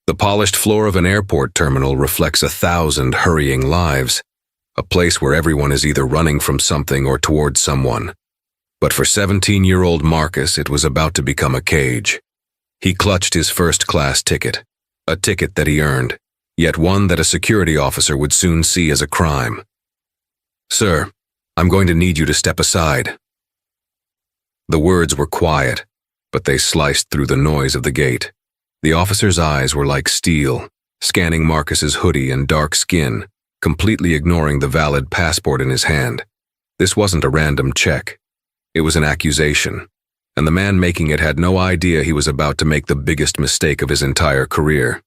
The polished floor of an airport terminal reflects 1,000 hurrying lives, a place where everyone is either running from something or towards someone. But for 17-year-old Marcus, it was about to become a cage. He clutched his first-class ticket, a ticket that he earned, yet one that a security officer would soon see as a crime. "Sir, I'm going to need you to step aside." The words were quiet, but they sliced through the noise of the gate. The officer's eyes were like steel, scanning Marcus's hoodie and dark skin, completely ignoring the valid passport in his hand. This wasn't a random check. It was an accusation, and the man making it had no idea he was about to make the biggest mistake of his entire career.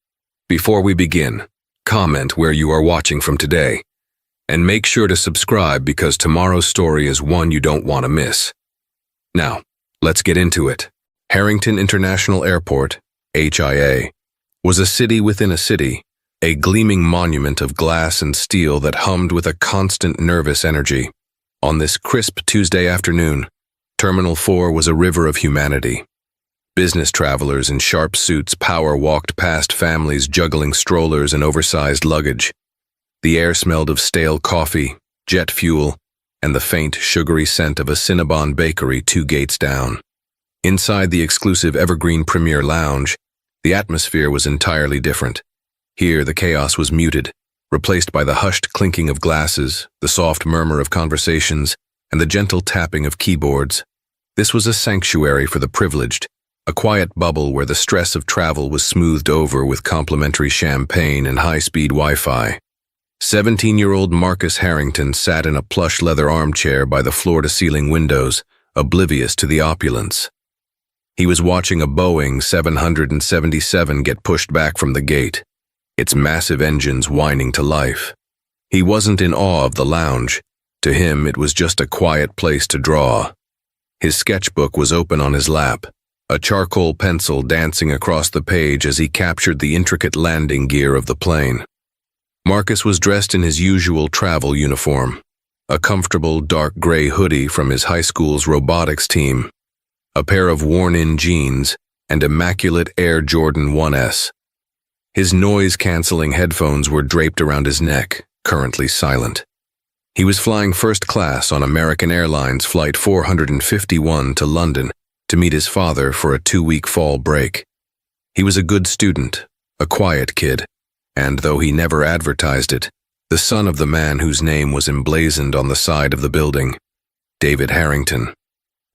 Before we begin, comment where you are watching from today, and make sure to subscribe because tomorrow's story is one you don't want to miss. Now, let's get into it. Harrington International Airport, HIA, was a city within a city, a gleaming monument of glass and steel that hummed with a constant nervous energy. On this crisp Tuesday afternoon, Terminal 4 was a river of humanity. Business travelers in sharp suits power-walked past families juggling strollers and oversized luggage. The air smelled of stale coffee, jet fuel, and the faint, sugary scent of a Cinnabon bakery 2 gates down. Inside the exclusive Evergreen Premier Lounge, the atmosphere was entirely different. Here, the chaos was muted, replaced by the hushed clinking of glasses, the soft murmur of conversations, and the gentle tapping of keyboards. This was a sanctuary for the privileged, a quiet bubble where the stress of travel was smoothed over with complimentary champagne and high-speed Wi-Fi. 17-year-old Marcus Harrington sat in a plush leather armchair by the floor-to-ceiling windows, oblivious to the opulence. He was watching a Boeing 777 get pushed back from the gate, its massive engines whining to life. He wasn't in awe of the lounge. To him, it was just a quiet place to draw. His sketchbook was open on his lap, a charcoal pencil dancing across the page as he captured the intricate landing gear of the plane. Marcus was dressed in his usual travel uniform, a comfortable dark gray hoodie from his high school's robotics team, a pair of worn-in jeans, and immaculate Air Jordan 1S. His noise-canceling headphones were draped around his neck, currently silent. He was flying first class on American Airlines Flight 451 to London to meet his father for a 2-week fall break. He was a good student, a quiet kid, and though he never advertised it, the son of the man whose name was emblazoned on the side of the building, David Harrington.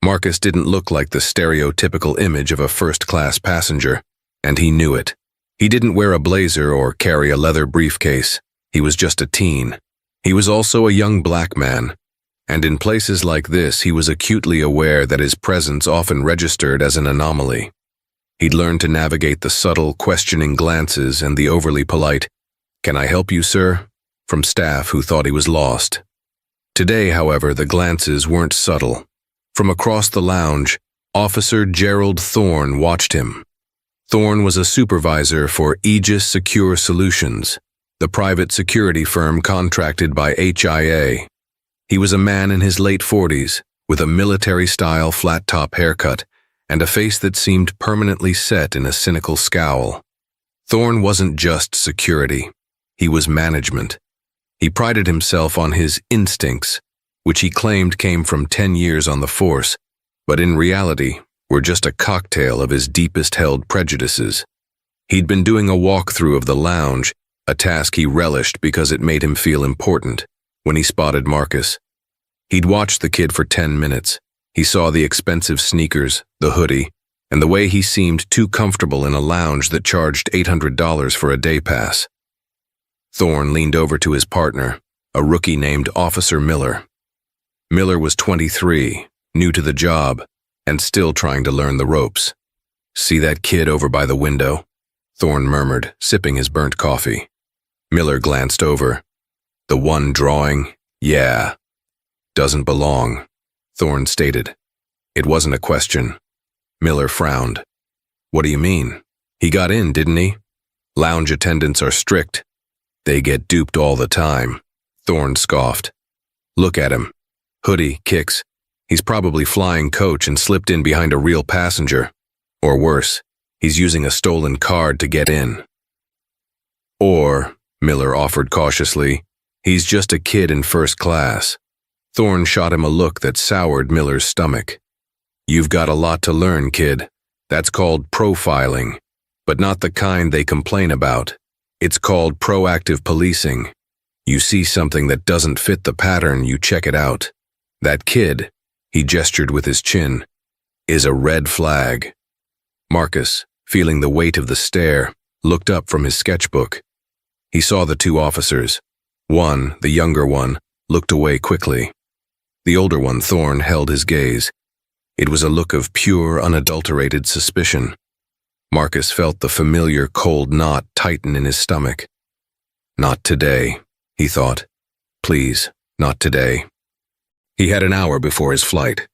Marcus didn't look like the stereotypical image of a first-class passenger, and he knew it. He didn't wear a blazer or carry a leather briefcase. He was just a teen. He was also a young black man, and in places like this he was acutely aware that his presence often registered as an anomaly. He'd learned to navigate the subtle, questioning glances and the overly polite, "Can I help you, sir?" from staff who thought he was lost. Today, however, the glances weren't subtle. From across the lounge, Officer Gerald Thorne watched him. Thorne was a supervisor for Aegis Secure Solutions, the private security firm contracted by HIA. He was a man in his late 40s, with a military-style flat-top haircut and a face that seemed permanently set in a cynical scowl. Thorne wasn't just security. He was management. He prided himself on his instincts, which he claimed came from 10 years on the force, but in reality were just a cocktail of his deepest-held prejudices. He'd been doing a walkthrough of the lounge, a task he relished because it made him feel important, when he spotted Marcus. He'd watched the kid for 10 minutes. He saw the expensive sneakers, the hoodie, and the way he seemed too comfortable in a lounge that charged $800 for a day pass. Thorne leaned over to his partner, a rookie named Officer Miller. Miller was 23, new to the job, and still trying to learn the ropes. "See that kid over by the window?" Thorne murmured, sipping his burnt coffee. Miller glanced over. "The one drawing? Yeah. Doesn't belong," Thorne stated. It wasn't a question. Miller frowned. "What do you mean? He got in, didn't he? Lounge attendants are strict. They get duped all the time," Thorne scoffed. "Look at him. Hoodie, kicks. He's probably flying coach and slipped in behind a real passenger. Or worse, he's using a stolen card to get in." Or, Miller offered cautiously, he's just a kid in first class. Thorne shot him a look that soured Miller's stomach. You've got a lot to learn, kid. That's called profiling, but not the kind they complain about. It's called proactive policing. You see something that doesn't fit the pattern, you check it out. That kid, he gestured with his chin, is a red flag. Marcus, feeling the weight of the stare, looked up from his sketchbook. He saw the two officers. One, the younger one, looked away quickly. The older one, Thorne, held his gaze. It was a look of pure, unadulterated suspicion. Marcus felt the familiar cold knot tighten in his stomach. Not today, he thought. Please, not today. He had an hour before his flight.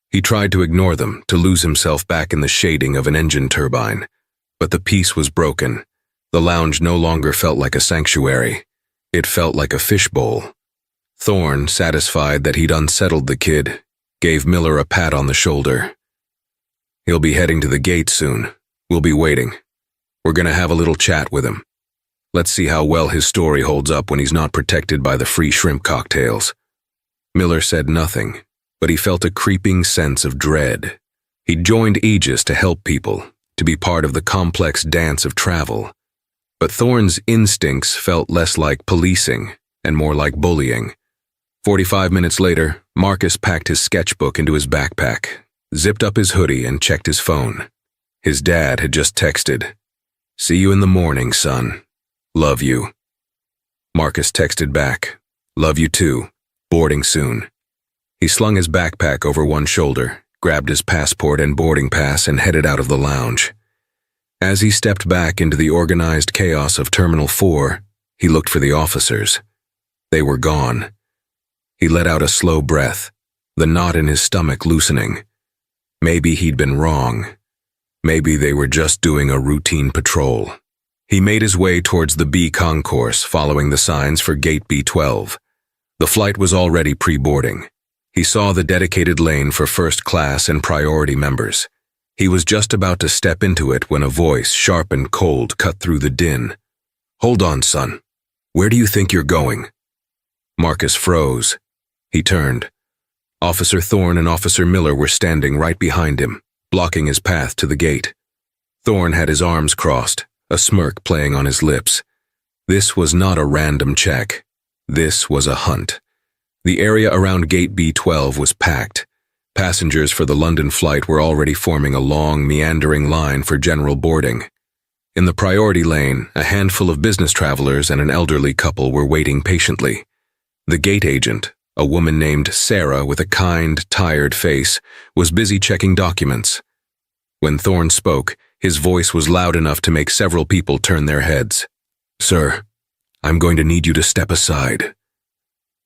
He tried to ignore them, to lose himself back in the shading of an engine turbine. But the peace was broken. The lounge no longer felt like a sanctuary. It felt like a fishbowl. Thorne, satisfied that he'd unsettled the kid, gave Miller a pat on the shoulder. He'll be heading to the gate soon. We'll be waiting. We're gonna have a little chat with him. Let's see how well his story holds up when he's not protected by the free shrimp cocktails. Miller said nothing, but he felt a creeping sense of dread. He'd joined Aegis to help people, to be part of the complex dance of travel. But Thorne's instincts felt less like policing and more like bullying. 45 minutes later, Marcus packed his sketchbook into his backpack, zipped up his hoodie, and checked his phone. His dad had just texted, "See you in the morning, son. Love you." Marcus texted back, "Love you too. Boarding soon." He slung his backpack over one shoulder, grabbed his passport and boarding pass, and headed out of the lounge. As he stepped back into the organized chaos of Terminal 4, he looked for the officers. They were gone. He let out a slow breath, the knot in his stomach loosening. Maybe he'd been wrong. Maybe they were just doing a routine patrol. He made his way towards the B concourse, following the signs for Gate B12. The flight was already pre-boarding. He saw the dedicated lane for first class and priority members. He was just about to step into it when a voice, sharp and cold, cut through the din. "Hold on, son. Where do you think you're going?" Marcus froze. He turned. Officer Thorne and Officer Miller were standing right behind him, blocking his path to the gate. Thorne had his arms crossed, a smirk playing on his lips. This was not a random check. This was a hunt. The area around Gate B12 was packed. Passengers for the London flight were already forming a long, meandering line for general boarding. In the priority lane, a handful of business travelers and an elderly couple were waiting patiently. The gate agent, a woman named Sarah with a kind, tired face, was busy checking documents. When Thorne spoke, his voice was loud enough to make several people turn their heads. "Sir, I'm going to need you to step aside."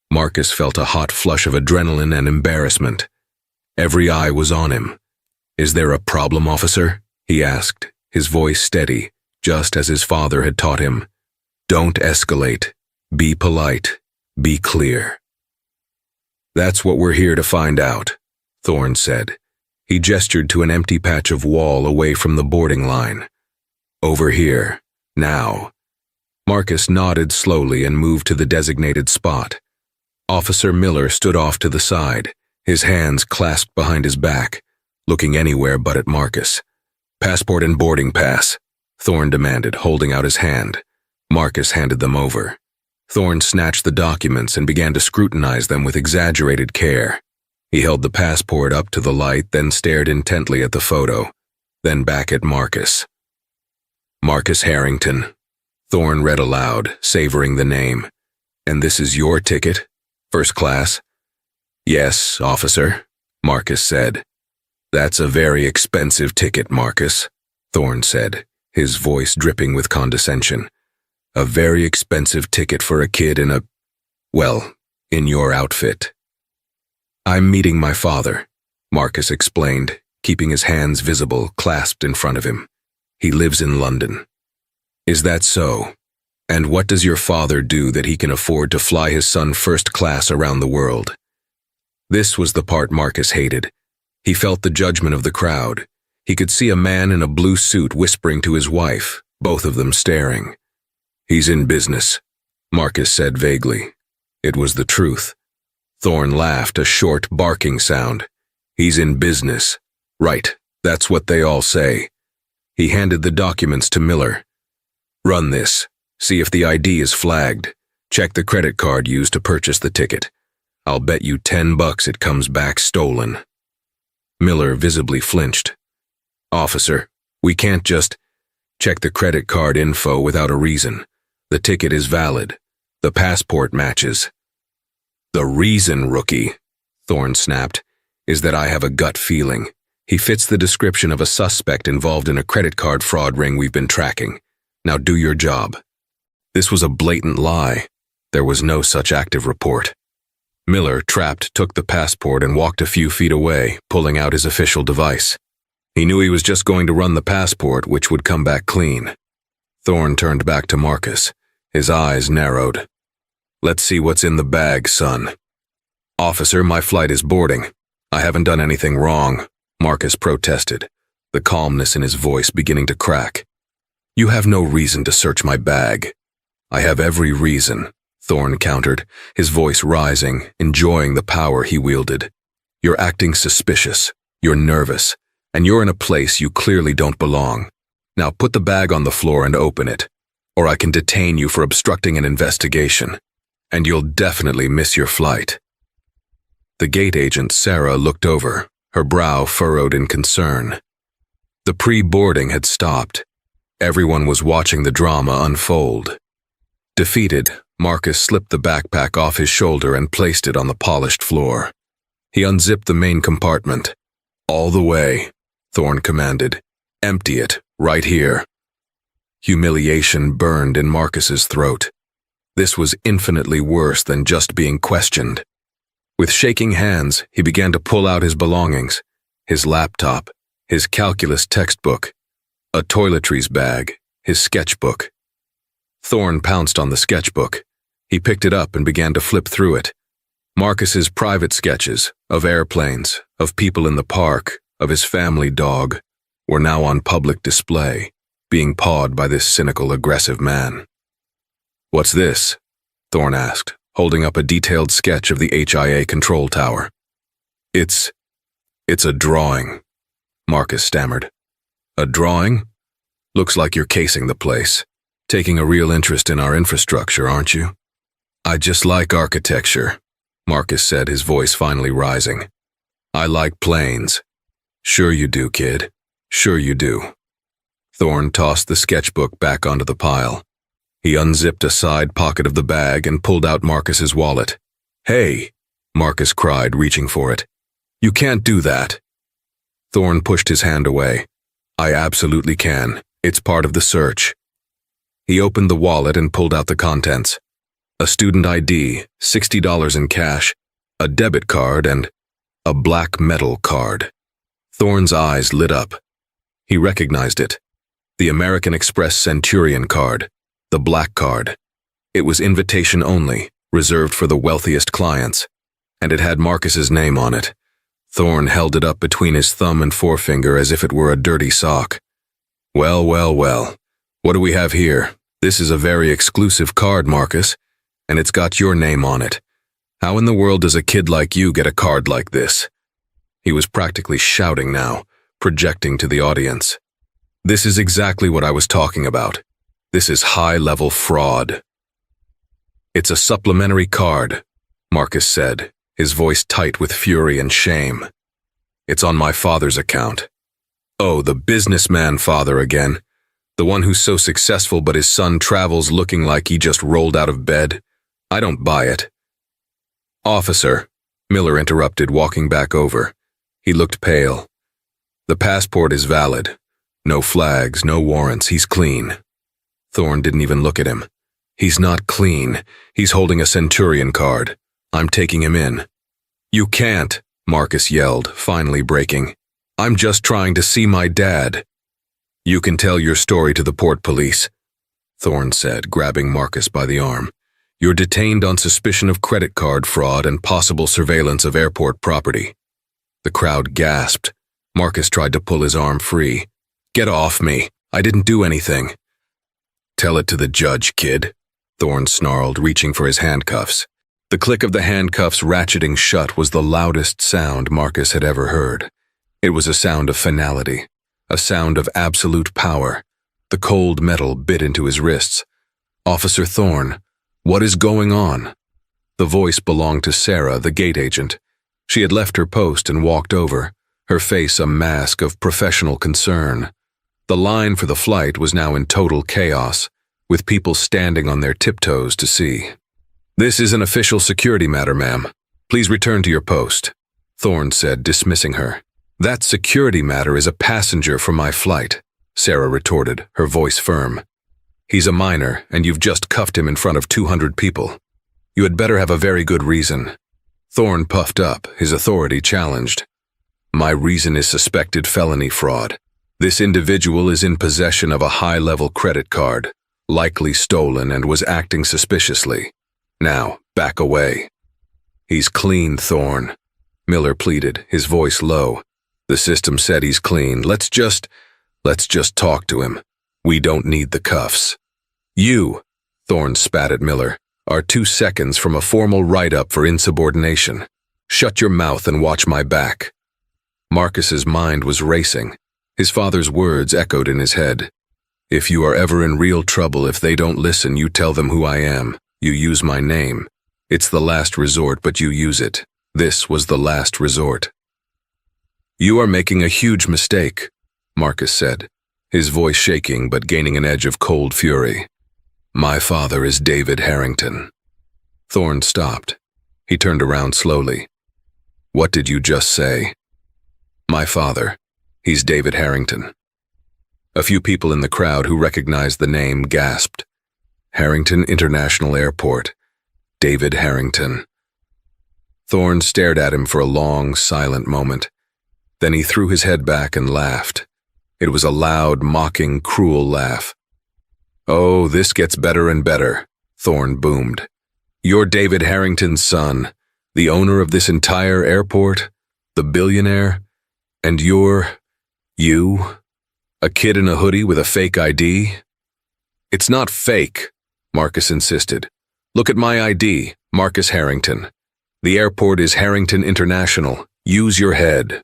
Marcus felt a hot flush of adrenaline and embarrassment. Every eye was on him. "Is there a problem, officer?" he asked, his voice steady, just as his father had taught him. "Don't escalate. Be polite. Be clear." "That's what we're here to find out," Thorne said. He gestured to an empty patch of wall away from the boarding line. "Over here. Now." Marcus nodded slowly and moved to the designated spot. Officer Miller stood off to the side, his hands clasped behind his back, looking anywhere but at Marcus. "Passport and boarding pass," Thorne demanded, holding out his hand. Marcus handed them over. Thorne snatched the documents and began to scrutinize them with exaggerated care. He held the passport up to the light, then stared intently at the photo, then back at Marcus. "Marcus Harrington," Thorne read aloud, savoring the name. "And this is your ticket? First class?" "Yes, officer," Marcus said. "That's a very expensive ticket, Marcus," Thorne said, his voice dripping with condescension. "A very expensive ticket for a kid in in your outfit." "I'm meeting my father," Marcus explained, keeping his hands visible, clasped in front of him. "He lives in London." "Is that so? And what does your father do that he can afford to fly his son first class around the world?" This was the part Marcus hated. He felt the judgment of the crowd. He could see a man in a blue suit whispering to his wife, both of them staring. He's in business, Marcus said vaguely. It was the truth. Thorne laughed, a short, barking sound. He's in business. Right, that's what they all say. He handed the documents to Miller. Run this. See if the ID is flagged. Check the credit card used to purchase the ticket. I'll bet you $10 it comes back stolen. Miller visibly flinched. Officer, we can't just check the credit card info without a reason. The ticket is valid. The passport matches. The reason, rookie, Thorne snapped, is that I have a gut feeling. He fits the description of a suspect involved in a credit card fraud ring we've been tracking. Now do your job. This was a blatant lie. There was no such active report. Miller, trapped, took the passport and walked a few feet away, pulling out his official device. He knew he was just going to run the passport, which would come back clean. Thorne turned back to Marcus. His eyes narrowed. Let's see what's in the bag, son. Officer, my flight is boarding. I haven't done anything wrong, Marcus protested, the calmness in his voice beginning to crack. You have no reason to search my bag. I have every reason, Thorne countered, his voice rising, enjoying the power he wielded. You're acting suspicious, you're nervous, and you're in a place you clearly don't belong. Now put the bag on the floor and open it, or I can detain you for obstructing an investigation, and you'll definitely miss your flight. The gate agent, Sarah, looked over, her brow furrowed in concern. The pre-boarding had stopped. Everyone was watching the drama unfold. Defeated, Marcus slipped the backpack off his shoulder and placed it on the polished floor. He unzipped the main compartment. All the way, Thorne commanded. Empty it, right here. Humiliation burned in Marcus's throat. This was infinitely worse than just being questioned. With shaking hands, he began to pull out his belongings, his laptop, his calculus textbook, a toiletries bag, his sketchbook. Thorne pounced on the sketchbook. He picked it up and began to flip through it. Marcus's private sketches, of airplanes, of people in the park, of his family dog, were now on public display, being pawed by this cynical, aggressive man. What's this? Thorne asked, holding up a detailed sketch of the HIA control tower. It's a drawing, Marcus stammered. A drawing? Looks like you're casing the place, taking a real interest in our infrastructure, aren't you? I just like architecture, Marcus said, his voice finally rising. I like planes. Sure you do, kid. Sure you do. Thorne tossed the sketchbook back onto the pile. He unzipped a side pocket of the bag and pulled out Marcus's wallet. Hey, Marcus cried, reaching for it. You can't do that. Thorne pushed his hand away. I absolutely can. It's part of the search. He opened the wallet and pulled out the contents. A student ID, $60 in cash, a debit card, and a black metal card. Thorne's eyes lit up. He recognized it. The American Express Centurion card, the black card. It was invitation only, reserved for the wealthiest clients, and it had Marcus's name on it. Thorne held it up between his thumb and forefinger as if it were a dirty sock. Well, well, well. What do we have here? This is a very exclusive card, Marcus, and it's got your name on it. How in the world does a kid like you get a card like this? He was practically shouting now, projecting to the audience. This is exactly what I was talking about. This is high-level fraud. It's a supplementary card, Marcus said, his voice tight with fury and shame. It's on my father's account. Oh, the businessman father again. The one who's so successful but his son travels looking like he just rolled out of bed. I don't buy it. Officer, Miller interrupted, walking back over. He looked pale. The passport is valid. No flags, no warrants, he's clean. Thorne didn't even look at him. He's not clean. He's holding a Centurion card. I'm taking him in. You can't, Marcus yelled, finally breaking. I'm just trying to see my dad. You can tell your story to the port police, Thorne said, grabbing Marcus by the arm. You're detained on suspicion of credit card fraud and possible surveillance of airport property. The crowd gasped. Marcus tried to pull his arm free. Get off me. I didn't do anything. Tell it to the judge, kid, Thorne snarled, reaching for his handcuffs. The click of the handcuffs ratcheting shut was the loudest sound Marcus had ever heard. It was a sound of finality, a sound of absolute power. The cold metal bit into his wrists. "Officer Thorne, what is going on?" The voice belonged to Sarah, the gate agent. She had left her post and walked over, her face a mask of professional concern. The line for the flight was now in total chaos, with people standing on their tiptoes to see. "This is an official security matter, ma'am. Please return to your post," Thorne said, dismissing her. "That security matter is a passenger for my flight," Sarah retorted, her voice firm. "He's a minor, and you've just cuffed him in front of 200 people. You had better have a very good reason." Thorne puffed up, his authority challenged. "My reason is suspected felony fraud. This individual is in possession of a high-level credit card, likely stolen, and was acting suspiciously. Now, back away." "He's clean, Thorne," Miller pleaded, his voice low. "The system said he's clean. Let's just talk to him. We don't need the cuffs." "You," Thorne spat at Miller, "are 2 seconds from a formal write-up for insubordination. Shut your mouth and watch my back." Marcus's mind was racing. His father's words echoed in his head. "If you are ever in real trouble, if they don't listen, you tell them who I am. You use my name. It's the last resort, but you use it. This was the last resort." "You are making a huge mistake," Marcus said, his voice shaking but gaining an edge of cold fury. "My father is David Harrington." Thorne stopped. He turned around slowly. "What did you just say?" "My father. He's David Harrington." A few people in the crowd who recognized the name gasped. Harrington International Airport. David Harrington. Thorne stared at him for a long, silent moment. Then he threw his head back and laughed. It was a loud, mocking, cruel laugh. "Oh, this gets better and better," Thorne boomed. "You're David Harrington's son, the owner of this entire airport, the billionaire, and you, a kid in a hoodie with a fake ID?" "It's not fake," Marcus insisted. "Look at my ID, Marcus Harrington. The airport is Harrington International. Use your head."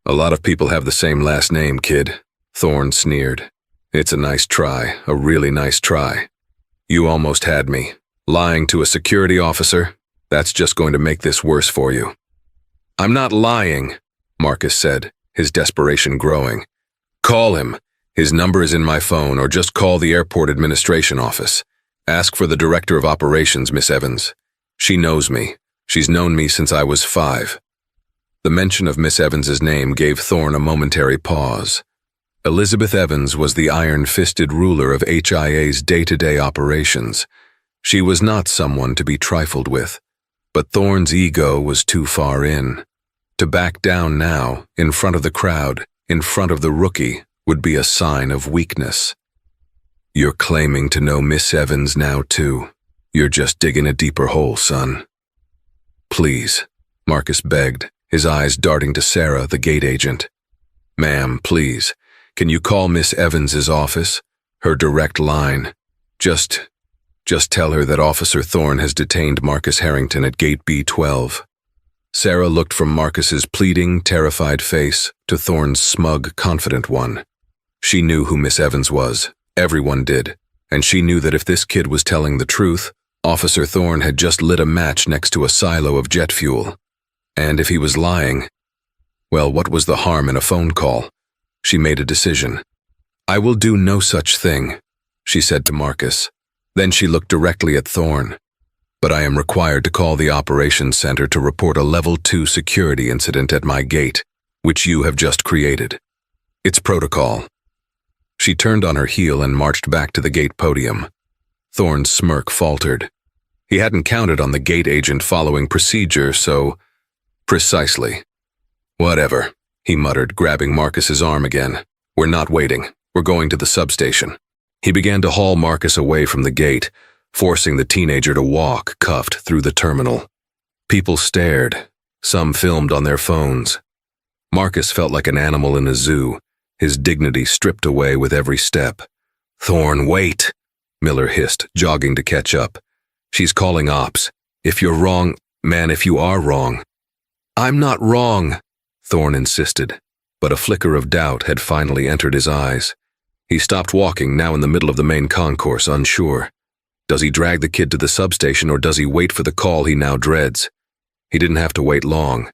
"A lot of people have the same last name, kid," Thorne sneered. "It's a nice try, a really nice try. You almost had me. Lying to a security officer, that's just going to make this worse for you." "I'm not lying," Marcus said, his desperation growing. "Call him. His number is in my phone, or just call the airport administration office. Ask for the director of operations, Miss Evans. She knows me. She's known me since I was 5. The mention of Miss Evans's name gave Thorne a momentary pause. Elizabeth Evans was the iron-fisted ruler of HIA's day-to-day operations. She was not someone to be trifled with, but Thorne's ego was too far in. To back down now, in front of the crowd, in front of the rookie, would be a sign of weakness. "You're claiming to know Miss Evans now, too. You're just digging a deeper hole, son." "Please," Marcus begged, his eyes darting to Sarah, the gate agent. "Ma'am, please, can you call Miss Evans's office? Her direct line. Just tell her that Officer Thorne has detained Marcus Harrington at gate B12. Sarah looked from Marcus's pleading, terrified face to Thorne's smug, confident one. She knew who Miss Evans was. Everyone did. And she knew that if this kid was telling the truth, Officer Thorne had just lit a match next to a silo of jet fuel. And if he was lying, well, what was the harm in a phone call? She made a decision. "I will do no such thing," she said to Marcus. Then she looked directly at Thorne. "But I am required to call the operations center to report a level 2 security incident at my gate, which you have just created. It's protocol." She turned on her heel and marched back to the gate podium. Thorne's smirk faltered. He hadn't counted on the gate agent following procedure, so... Precisely. "Whatever," he muttered, grabbing Marcus's arm again. "We're not waiting. We're going to the substation." He began to haul Marcus away from the gate, forcing the teenager to walk, cuffed, through the terminal. People stared. Some filmed on their phones. Marcus felt like an animal in a zoo, his dignity stripped away with every step. Thorne, wait, Miller hissed, jogging to catch up. She's calling ops. If you're wrong, man, if you are wrong. I'm not wrong, Thorne insisted, but a flicker of doubt had finally entered his eyes. He stopped walking, now in the middle of the main concourse, unsure. Does he drag the kid to the substation, or does he wait for the call he now dreads? He didn't have to wait long.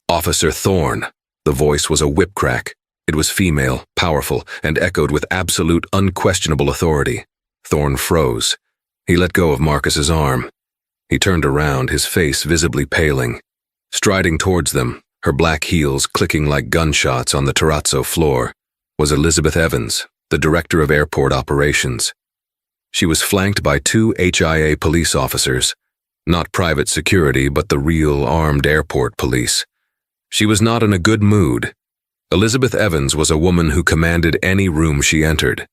Officer Thorne. The voice was a whip crack. It was female, powerful, and echoed with absolute, unquestionable authority. Thorne froze. He let go of Marcus's arm. He turned around, his face visibly paling. Striding towards them, her black heels clicking like gunshots on the terrazzo floor, was Elizabeth Evans, the director of airport operations. She was flanked by 2 HIA police officers, not private security, but the real armed airport police. She was not in a good mood. Elizabeth Evans was a woman who commanded any room she entered.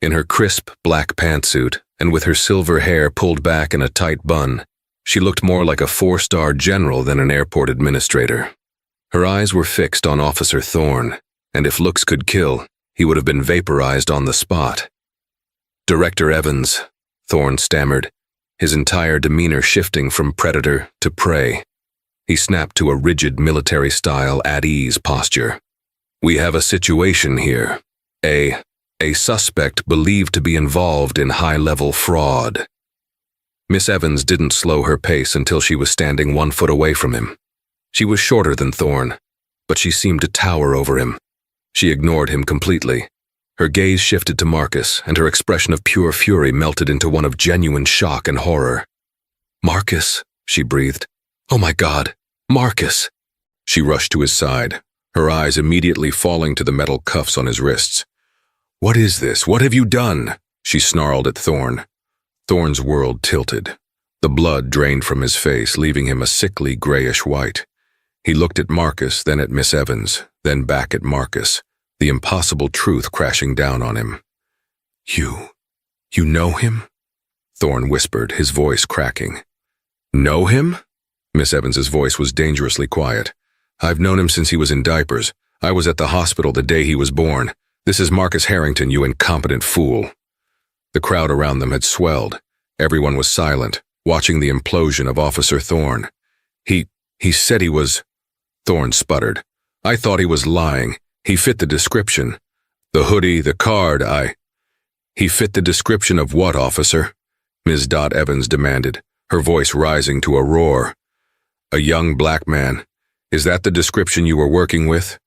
In her crisp black pantsuit, and with her silver hair pulled back in a tight bun, she looked more like a 4-star general than an airport administrator. Her eyes were fixed on Officer Thorne, and if looks could kill, he would have been vaporized on the spot. Director Evans, Thorne stammered, his entire demeanor shifting from predator to prey. He snapped to a rigid military-style at-ease posture. We have a situation here. A suspect believed to be involved in high-level fraud. Miss Evans didn't slow her pace until she was standing 1 foot away from him. She was shorter than Thorne, but she seemed to tower over him. She ignored him completely. Her gaze shifted to Marcus, and her expression of pure fury melted into one of genuine shock and horror. Marcus, she breathed. Oh my God, Marcus! She rushed to his side, her eyes immediately falling to the metal cuffs on his wrists. What is this? What have you done? She snarled at Thorne. Thorne's world tilted. The blood drained from his face, leaving him a sickly grayish white. He looked at Marcus, then at Miss Evans, then back at Marcus, the impossible truth crashing down on him. You know him? Thorne whispered, his voice cracking. Know him? Miss Evans's voice was dangerously quiet. I've known him since he was in diapers. I was at the hospital the day he was born. This is Marcus Harrington, you incompetent fool. The crowd around them had swelled. Everyone was silent, watching the implosion of Officer Thorne. He said he was... Thorne sputtered. I thought he was lying. He fit the description. The hoodie, the card, He fit the description of what, officer? Ms. Evans demanded, her voice rising to a roar. A young black man. Is that the description you were working with?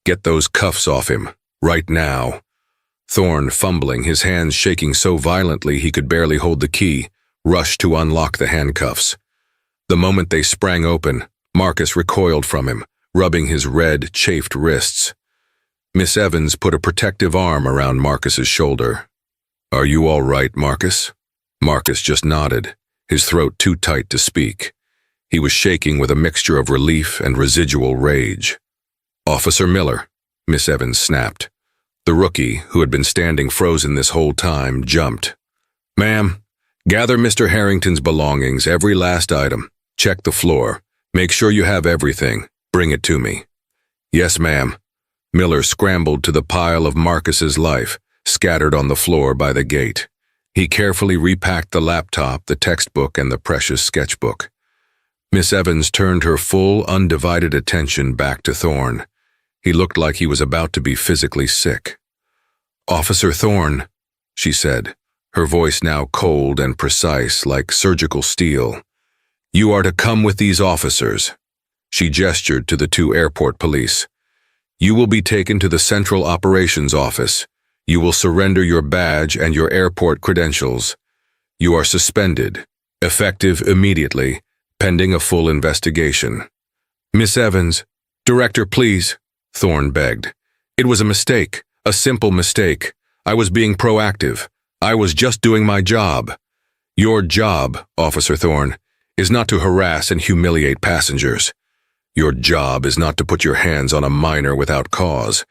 Get those cuffs off him, right now. Thorne, fumbling, his hands shaking so violently he could barely hold the key, rushed to unlock the handcuffs. The moment they sprang open, Marcus recoiled from him, rubbing his red, chafed wrists. Miss Evans put a protective arm around Marcus's shoulder. Are you all right, Marcus? Marcus just nodded, his throat too tight to speak. He was shaking with a mixture of relief and residual rage. Officer Miller, Miss Evans snapped. The rookie, who had been standing frozen this whole time, jumped. Ma'am, gather Mr. Harrington's belongings, every last item. Check the floor. Make sure you have everything. Bring it to me. Yes, ma'am. Miller scrambled to the pile of Marcus's life, scattered on the floor by the gate. He carefully repacked the laptop, the textbook, and the precious sketchbook. Miss Evans turned her full, undivided attention back to Thorne. He looked like he was about to be physically sick. Officer Thorne, she said, her voice now cold and precise like surgical steel. You are to come with these officers. She gestured to the 2 airport police. You will be taken to the Central Operations Office. You will surrender your badge and your airport credentials. You are suspended, effective immediately, pending a full investigation. Miss Evans, Director, please, Thorne begged. It was a mistake, a simple mistake. I was being proactive. I was just doing my job. Your job, Officer Thorne, is not to harass and humiliate passengers. Your job is not to put your hands on a minor without cause.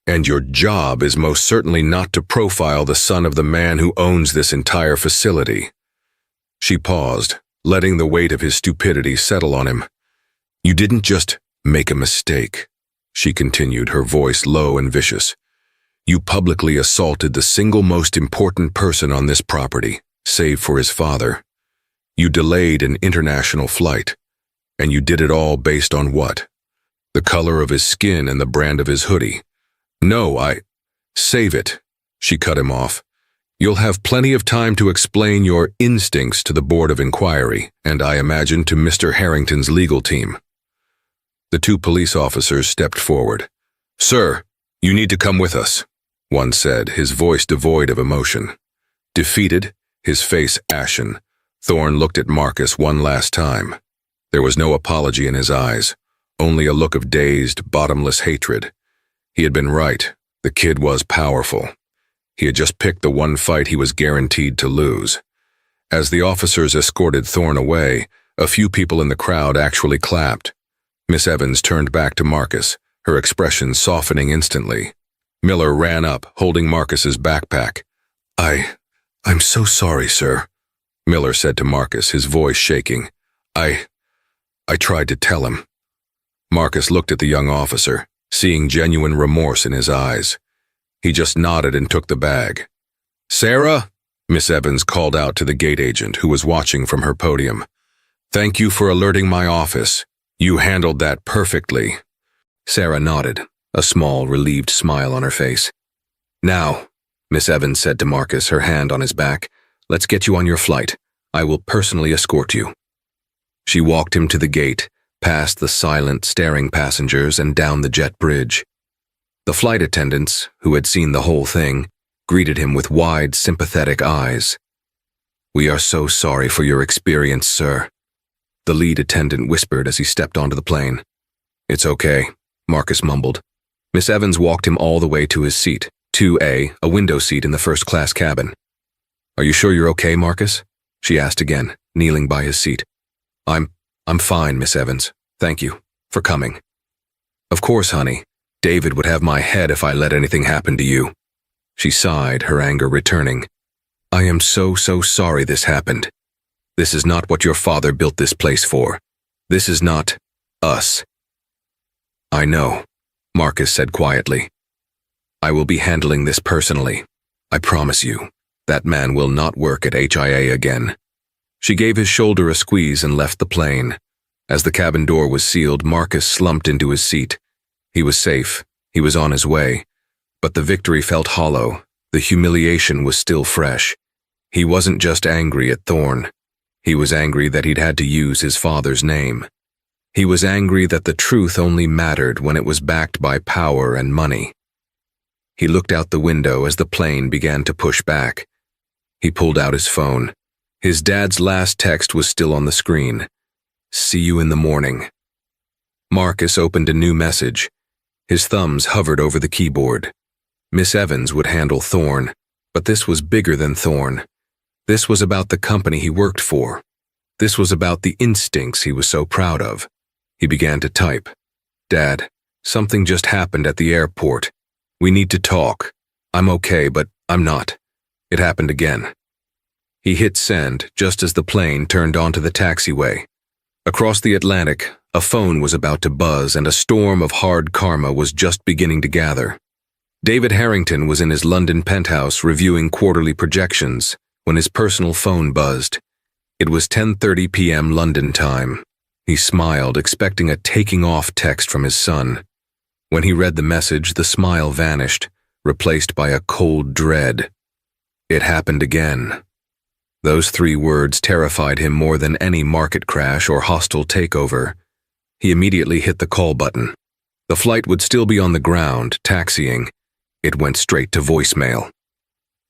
And your job is most certainly not to profile the son of the man who owns this entire facility. She paused, letting the weight of his stupidity settle on him. You didn't just make a mistake, she continued, her voice low and vicious. You publicly assaulted the single most important person on this property, save for his father. You delayed an international flight. And you did it all based on what? The color of his skin and the brand of his hoodie. No, Save it, she cut him off. You'll have plenty of time to explain your instincts to the Board of Inquiry, and I imagine to Mr. Harrington's legal team. The two police officers stepped forward. Sir, you need to come with us, one said, his voice devoid of emotion. Defeated, his face ashen, Thorne looked at Marcus one last time. There was no apology in his eyes, only a look of dazed, bottomless hatred. He had been right. The kid was powerful. He had just picked the one fight he was guaranteed to lose. As the officers escorted Thorne away, a few people in the crowd actually clapped. Miss Evans turned back to Marcus, her expression softening instantly. Miller ran up, holding Marcus's backpack. I'm so sorry, sir, Miller said to Marcus, his voice shaking. I tried to tell him. Marcus looked at the young officer, seeing genuine remorse in his eyes. He just nodded and took the bag. Sarah, Miss Evans called out to the gate agent who was watching from her podium. Thank you for alerting my office. You handled that perfectly. Sarah nodded, a small, relieved smile on her face. Now, Miss Evans said to Marcus, her hand on his back, let's get you on your flight. I will personally escort you. She walked him to the gate, past the silent, staring passengers and down the jet bridge. The flight attendants, who had seen the whole thing, greeted him with wide, sympathetic eyes. We are so sorry for your experience, sir, the lead attendant whispered as he stepped onto the plane. It's okay, Marcus mumbled. Miss Evans walked him all the way to his seat, 2A, a window seat in the first-class cabin. Are you sure you're okay, Marcus? She asked again, kneeling by his seat. I'm fine, Miss Evans. Thank you for coming. Of course, honey. David would have my head if I let anything happen to you. She sighed, her anger returning. I am so sorry this happened. This is not what your father built this place for. This is not us. I know, Marcus said quietly. I will be handling this personally. I promise you. That man will not work at HIA again. She gave his shoulder a squeeze and left the plane. As the cabin door was sealed, Marcus slumped into his seat. He was safe. He was on his way. But the victory felt hollow. The humiliation was still fresh. He wasn't just angry at Thorne. He was angry that he'd had to use his father's name. He was angry that the truth only mattered when it was backed by power and money. He looked out the window as the plane began to push back. He pulled out his phone. His dad's last text was still on the screen. See you in the morning. Marcus opened a new message. His thumbs hovered over the keyboard. Miss Evans would handle Thorne, but this was bigger than Thorne. This was about the company he worked for. This was about the instincts he was so proud of. He began to type. Dad, something just happened at the airport. We need to talk. I'm okay, but I'm not. It happened again. He hit send just as the plane turned onto the taxiway. Across the Atlantic, a phone was about to buzz and a storm of hard karma was just beginning to gather. David Harrington was in his London penthouse reviewing quarterly projections when his personal phone buzzed. It was 10:30 p.m. London time. He smiled, expecting a taking off text from his son. When he read the message, the smile vanished, replaced by a cold dread. It happened again. Those 3 words terrified him more than any market crash or hostile takeover. He immediately hit the call button. The flight would still be on the ground, taxiing. It went straight to voicemail.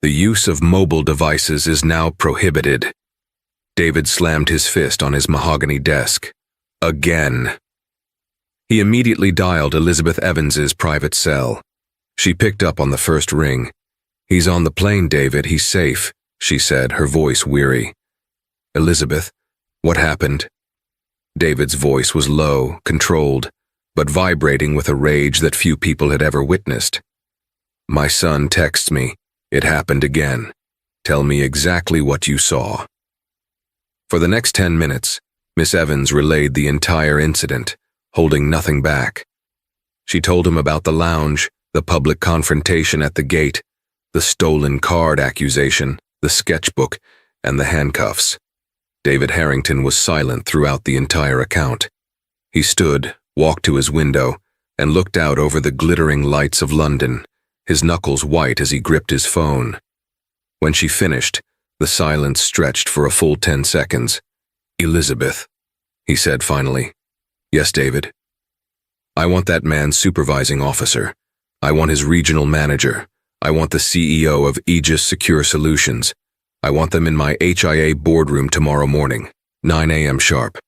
The use of mobile devices is now prohibited. David slammed his fist on his mahogany desk. Again. He immediately dialed Elizabeth Evans's private cell. She picked up on the first ring. He's on the plane, David. He's safe, she said, her voice weary. Elizabeth, what happened? David's voice was low, controlled, but vibrating with a rage that few people had ever witnessed. My son texts me. It happened again. Tell me exactly what you saw. For the next 10 minutes, Miss Evans relayed the entire incident, holding nothing back. She told him about the lounge, The public confrontation at the gate, the stolen card accusation, the sketchbook, and the handcuffs. David Harrington was silent throughout the entire account. He stood, walked to his window, and looked out over the glittering lights of London, his knuckles white as he gripped his phone. When she finished, the silence stretched for a full 10 seconds. "Elizabeth," he said finally. "Yes, David." "I want that man's supervising officer. I want his regional manager. I want the CEO of Aegis Secure Solutions. I want them in my HIA boardroom tomorrow morning, 9 a.m. sharp.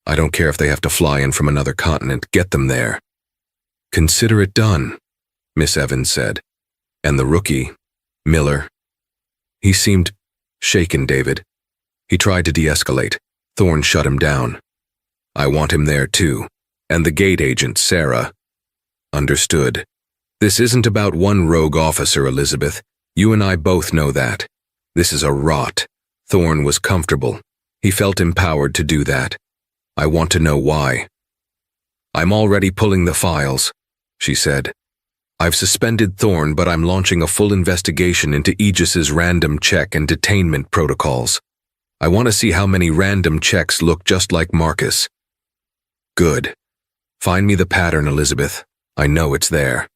I don't care if they have to fly in from another continent. Get them there." "Consider it done," Miss Evans said. "And the rookie, Miller?" He seemed shaken, David. He tried to de-escalate. Thorne shut him down. "I want him there too. And the gate agent, Sarah." "Understood. This isn't about one rogue officer, Elizabeth. You and I both know that. This is a rot." Thorne was comfortable. He felt empowered to do that. "I want to know why." "I'm already pulling the files," she said. "I've suspended Thorne, but I'm launching a full investigation into Aegis's random check and detainment protocols. I want to see how many random checks look just like Marcus." "Good. Find me the pattern, Elizabeth. I know it's there.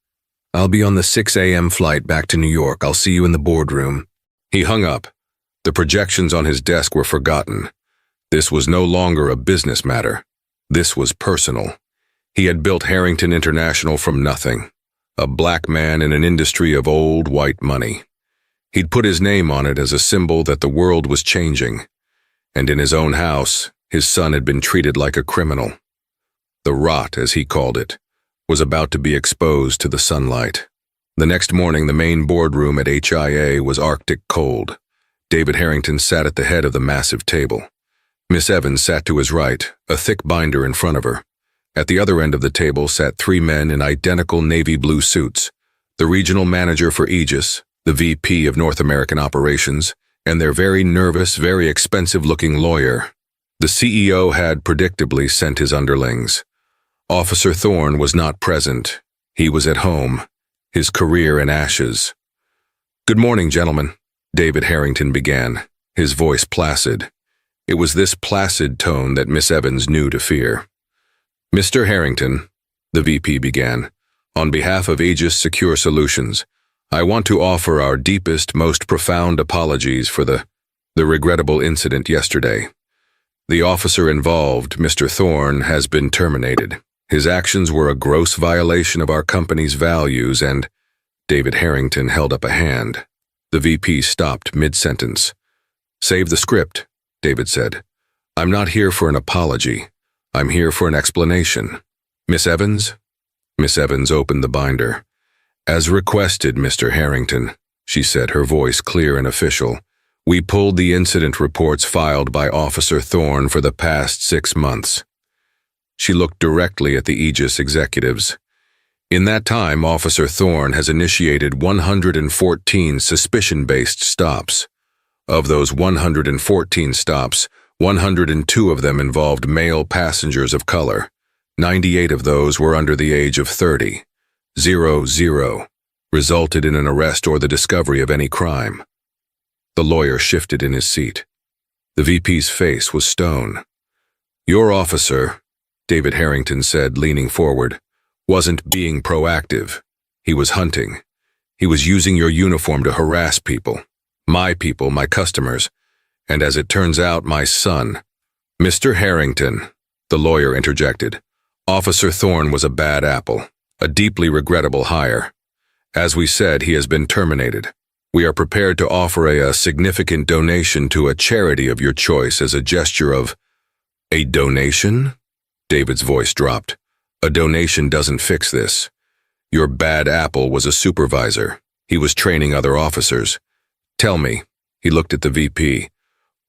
I'll be on the 6 a.m. flight back to New York. I'll see you in the boardroom." He hung up. The projections on his desk were forgotten. This was no longer a business matter. This was personal. He had built Harrington International from nothing. A black man in an industry of old white money. He'd put his name on it as a symbol that the world was changing. And in his own house, his son had been treated like a criminal. The rot, as he called it, was about to be exposed to the sunlight. The next morning, the main boardroom at HIA was Arctic cold. David Harrington sat at the head of the massive table. Miss Evans sat to his right, a thick binder in front of her. At the other end of the table sat 3 men in identical navy blue suits, the regional manager for Aegis, the VP of North American Operations, and their very nervous, very expensive-looking lawyer. The CEO had predictably sent his underlings. Officer Thorne was not present. He was at home, his career in ashes. "Good morning, gentlemen," David Harrington began, his voice placid. It was this placid tone that Miss Evans knew to fear. "Mr. Harrington," the VP began, "on behalf of Aegis Secure Solutions, I want to offer our deepest, most profound apologies for the regrettable incident yesterday. The officer involved, Mr. Thorne, has been terminated. His actions were a gross violation of our company's values and—" David Harrington held up a hand. The VP stopped mid-sentence. "Save the script," David said. "I'm not here for an apology. I'm here for an explanation. Miss Evans?" Miss Evans opened the binder. "As requested, Mr. Harrington," she said, her voice clear and official, "we pulled the incident reports filed by Officer Thorne for the past 6 months." She looked directly at the Aegis executives. "In that time, Officer Thorne has initiated 114 suspicion-based stops. Of those 114 stops, 102 of them involved male passengers of color. 98 of those were under the age of 30. 0 resulted in an arrest or the discovery of any crime." The lawyer shifted in his seat. The VP's face was stone. "Your officer," David Harrington said, leaning forward, "wasn't being proactive. He was hunting. He was using your uniform to harass people, my customers, and as it turns out, my son." "Mr. Harrington," the lawyer interjected, "Officer Thorne was a bad apple, a deeply regrettable hire. As we said, he has been terminated. We are prepared to offer a significant donation to a charity of your choice as a gesture of—" "A donation?" David's voice dropped. "A donation doesn't fix this. Your bad apple was a supervisor. He was training other officers. Tell me," he looked at the VP,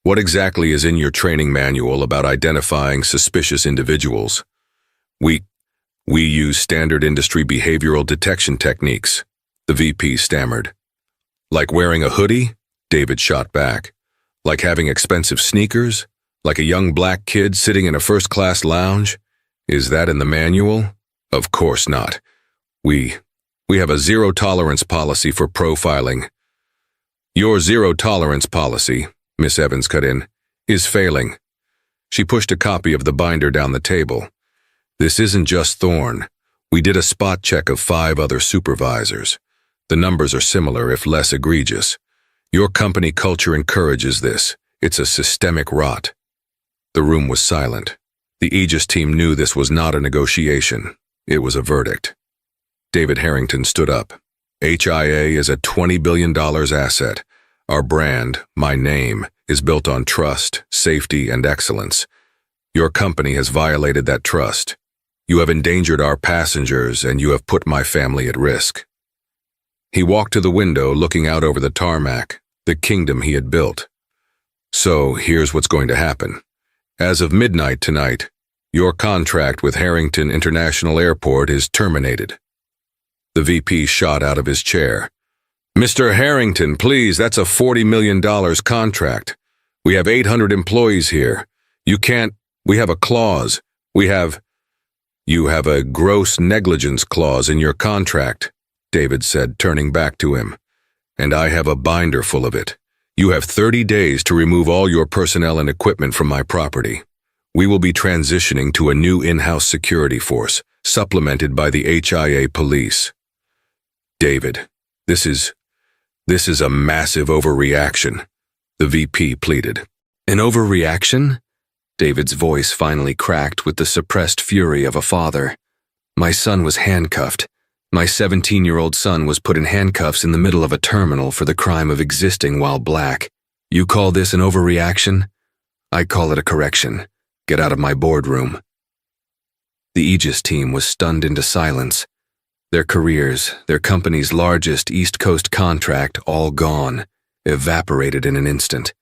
"what exactly is in your training manual about identifying suspicious individuals?" We use standard industry behavioral detection techniques," the VP stammered. "Like wearing a hoodie?" David shot back. "Like having expensive sneakers? Like a young black kid sitting in a first-class lounge? Is that in the manual? Of course not. We We have a zero-tolerance policy for profiling. Your zero-tolerance policy, Miss Evans cut in, is failing. She pushed a copy of the binder down the table. This isn't just Thorne. We did a spot check of 5 other supervisors. The numbers are similar, if less egregious. Your company culture encourages this. It's a systemic rot. The room was silent. The Aegis team knew this was not a negotiation. It was a verdict. David Harrington stood up. HIA is a $20 billion asset. Our brand, my name, is built on trust, safety, and excellence. Your company has violated that trust. You have endangered our passengers, and you have put my family at risk. He walked to the window, looking out over the tarmac, the kingdom he had built. So, here's what's going to happen. As of midnight tonight, your contract with Harrington International Airport is terminated. The VP shot out of his chair. Mr. Harrington, please, that's a $40 million contract. We have 800 employees here. You can't, we have a clause. You have a gross negligence clause in your contract, David said, turning back to him. And I have a binder full of it. You have 30 days to remove all your personnel and equipment from my property. We will be transitioning to a new in-house security force, supplemented by the HIA police. David, this is a massive overreaction, the VP pleaded. An overreaction? David's voice finally cracked with the suppressed fury of a father. My son was handcuffed. My 17-year-old son was put in handcuffs in the middle of a terminal for the crime of existing while black. You call this an overreaction? I call it a correction. Get out of my boardroom. The Aegis team was stunned into silence. Their careers, their company's largest East Coast contract, all gone, evaporated in an instant.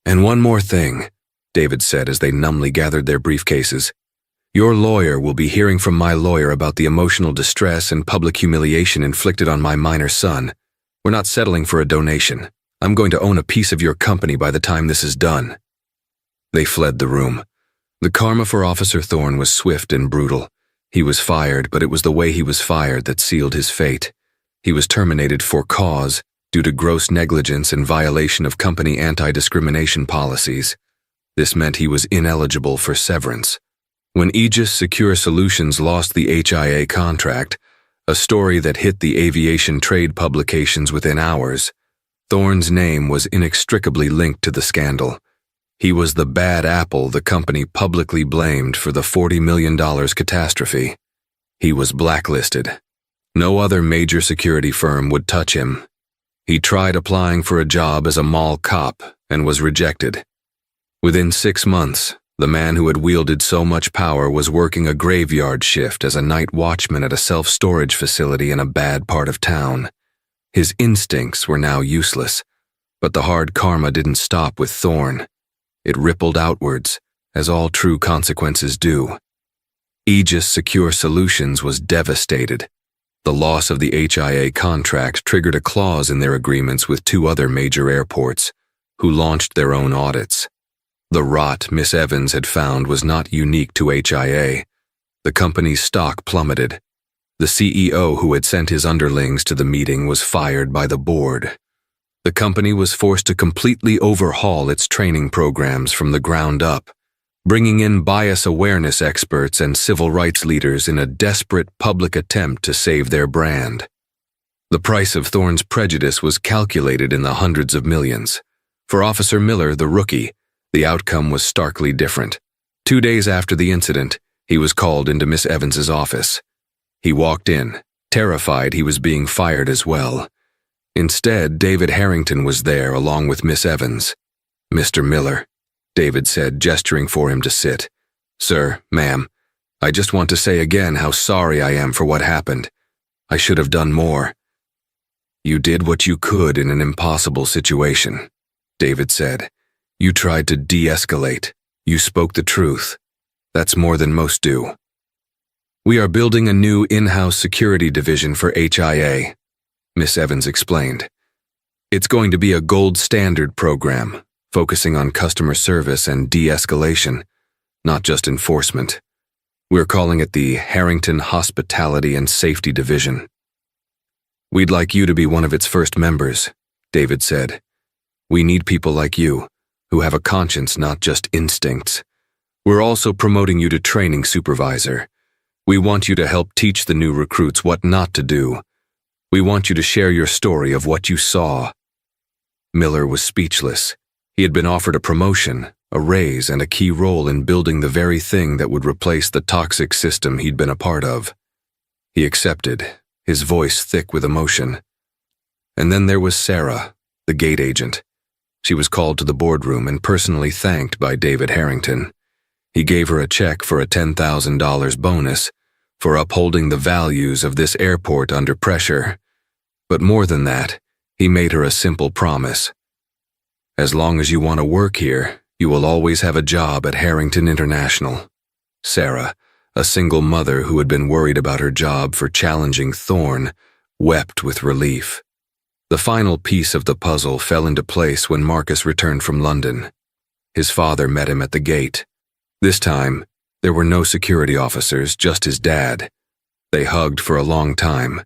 And one more thing, David said as they numbly gathered their briefcases. Your lawyer will be hearing from my lawyer about the emotional distress and public humiliation inflicted on my minor son. We're not settling for a donation. I'm going to own a piece of your company by the time this is done. They fled the room. The karma for Officer Thorne was swift and brutal. He was fired, but it was the way he was fired that sealed his fate. He was terminated for cause, due to gross negligence and violation of company anti-discrimination policies. This meant he was ineligible for severance. When Aegis Secure Solutions lost the HIA contract, a story that hit the aviation trade publications within hours, Thorne's name was inextricably linked to the scandal. He was the bad apple the company publicly blamed for the $40 million catastrophe. He was blacklisted. No other major security firm would touch him. He tried applying for a job as a mall cop and was rejected. Within 6 months, the man who had wielded so much power was working a graveyard shift as a night watchman at a self-storage facility in a bad part of town. His instincts were now useless, but the hard karma didn't stop with Thorne. It rippled outwards, as all true consequences do. Aegis Secure Solutions was devastated. The loss of the HIA contract triggered a clause in their agreements with 2 other major airports, who launched their own audits. The rot Miss Evans had found was not unique to HIA. The company's stock plummeted. The CEO who had sent his underlings to the meeting was fired by the board. The company was forced to completely overhaul its training programs from the ground up, bringing in bias awareness experts and civil rights leaders in a desperate public attempt to save their brand. The price of Thorne's prejudice was calculated in the hundreds of millions. For Officer Miller, the rookie, the outcome was starkly different. 2 days after the incident, he was called into Miss Evans's office. He walked in, terrified he was being fired as well. Instead, David Harrington was there along with Miss Evans. Mr. Miller, David said, gesturing for him to sit. Sir, ma'am, I just want to say again how sorry I am for what happened. I should have done more. You did what you could in an impossible situation, David said. You tried to de-escalate. You spoke the truth. That's more than most do. We are building a new in-house security division for HIA, Miss Evans explained. It's going to be a gold standard program, focusing on customer service and de-escalation, not just enforcement. We're calling it the Harrington Hospitality and Safety Division. "We'd like you to be one of its first members," David said. "We need people like you, who have a conscience, not just instincts. We're also promoting you to training supervisor. We want you to help teach the new recruits what not to do. We want you to share your story of what you saw." Miller was speechless. He had been offered a promotion, a raise, and a key role in building the very thing that would replace the toxic system he'd been a part of. He accepted, his voice thick with emotion. And then there was Sarah, the gate agent. She was called to the boardroom and personally thanked by David Harrington. He gave her a check for a $10,000 bonus for upholding the values of this airport under pressure. But more than that, he made her a simple promise. "As long as you want to work here, you will always have a job at Harrington International." Sarah, a single mother who had been worried about her job for challenging Thorne, wept with relief. The final piece of the puzzle fell into place when Marcus returned from London. His father met him at the gate. This time, there were no security officers, just his dad. They hugged for a long time.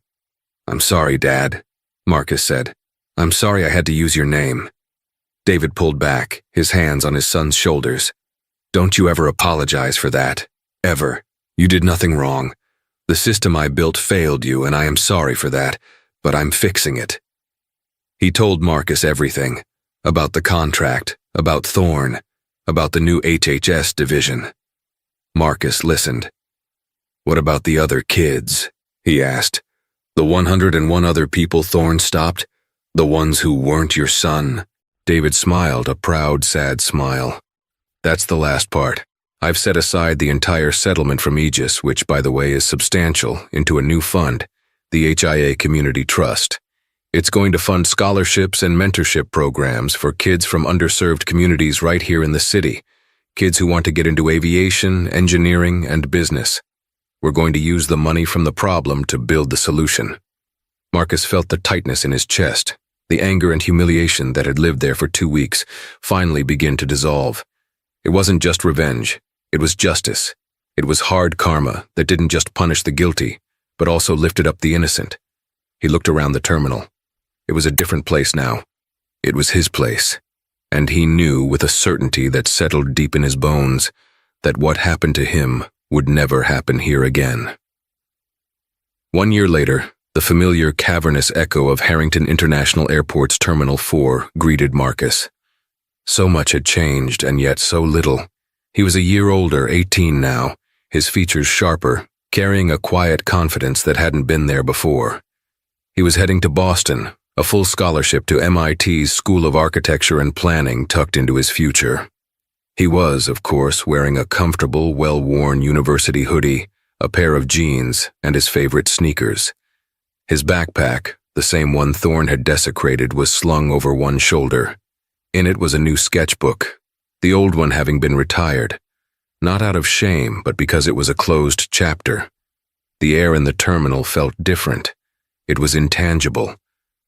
"I'm sorry, Dad," Marcus said. "I'm sorry I had to use your name." David pulled back, his hands on his son's shoulders. "Don't you ever apologize for that. Ever. You did nothing wrong. The system I built failed you, and I am sorry for that, but I'm fixing it." He told Marcus everything. About the contract, about Thorne, about the new HHS division. Marcus listened. "What about the other kids?" he asked. "The 101 other people Thorne stopped? The ones who weren't your son?" David smiled, a proud, sad smile. "That's the last part. I've set aside the entire settlement from Aegis, which, by the way, is substantial, into a new fund, the HIA Community Trust. It's going to fund scholarships and mentorship programs for kids from underserved communities right here in the city, kids who want to get into aviation, engineering, and business. We're going to use the money from the problem to build the solution." Marcus felt the tightness in his chest, the anger and humiliation that had lived there for 2 weeks, finally begin to dissolve. It wasn't just revenge, it was justice. It was hard karma that didn't just punish the guilty, but also lifted up the innocent. He looked around the terminal. It was a different place now. It was his place, and he knew with a certainty that settled deep in his bones that what happened to him would never happen here again. 1 year later, the familiar cavernous echo of Harrington International Airport's Terminal 4 greeted Marcus. So much had changed, and yet so little. He was a year older, 18 now, his features sharper, carrying a quiet confidence that hadn't been there before. He was heading to Boston, a full scholarship to MIT's School of Architecture and Planning tucked into his future. He was, of course, wearing a comfortable, well-worn university hoodie, a pair of jeans, and his favorite sneakers. His backpack, the same one Thorne had desecrated, was slung over one shoulder. In it was a new sketchbook, the old one having been retired, not out of shame, but because it was a closed chapter. The air in the terminal felt different. It was intangible.